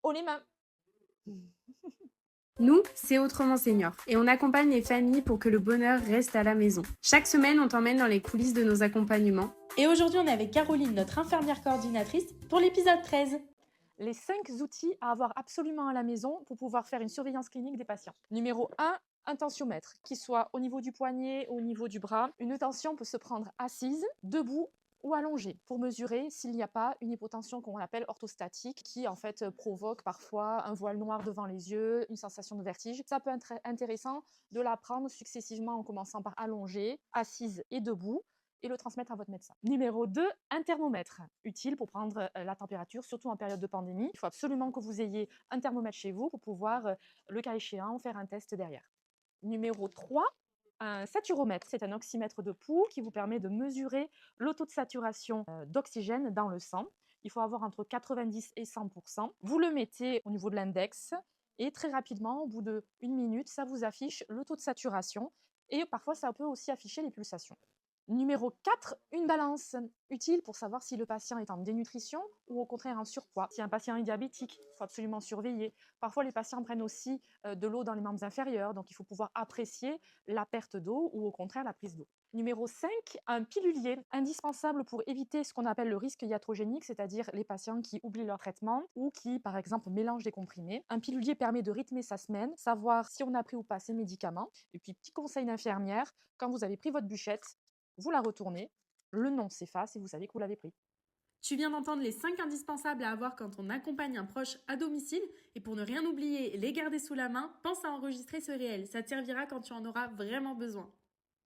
haut les mains. Nous, c'est Autrement Senior et on accompagne les familles pour que le bonheur reste à la maison. Chaque semaine, on t'emmène dans les coulisses de nos accompagnements. Et aujourd'hui, on est avec Caroline, notre infirmière coordinatrice, pour l'épisode 13. Les 5 outils à avoir absolument à la maison pour pouvoir faire une surveillance clinique des patients. Numéro 1, un tensiomètre, qui soit au niveau du poignet, au niveau du bras. Une tension peut se prendre assise, debout ou allongée pour mesurer s'il n'y a pas une hypotension qu'on appelle orthostatique qui en fait provoque parfois un voile noir devant les yeux, une sensation de vertige. Ça peut être intéressant de la prendre successivement en commençant par allongée, assise et debout et le transmettre à votre médecin. Numéro 2, un thermomètre, utile pour prendre la température, surtout en période de pandémie. Il faut absolument que vous ayez un thermomètre chez vous pour pouvoir, le cas échéant, faire un test derrière. Numéro 3, un saturomètre. C'est un oxymètre de pouls qui vous permet de mesurer le taux de saturation d'oxygène dans le sang. Il faut avoir entre 90 et 100%. Vous le mettez au niveau de l'index et très rapidement, au bout d'1 minute, ça vous affiche le taux de saturation et parfois ça peut aussi afficher les pulsations. Numéro 4, une balance, utile pour savoir si le patient est en dénutrition ou au contraire en surpoids. Si un patient est diabétique, il faut absolument surveiller. Parfois, les patients prennent aussi de l'eau dans les membres inférieurs, donc il faut pouvoir apprécier la perte d'eau ou au contraire la prise d'eau. Numéro 5, un pilulier, indispensable pour éviter ce qu'on appelle le risque iatrogénique, c'est-à-dire les patients qui oublient leur traitement ou qui, par exemple, mélangent des comprimés. Un pilulier permet de rythmer sa semaine, savoir si on a pris ou pas ses médicaments. Et puis, petit conseil d'infirmière, quand vous avez pris votre bûchette, vous la retournez, le nom s'efface et vous savez que vous l'avez pris. Tu viens d'entendre les 5 indispensables à avoir quand on accompagne un proche à domicile. Et pour ne rien oublier et les garder sous la main, pense à enregistrer ce réel. Ça te servira quand tu en auras vraiment besoin.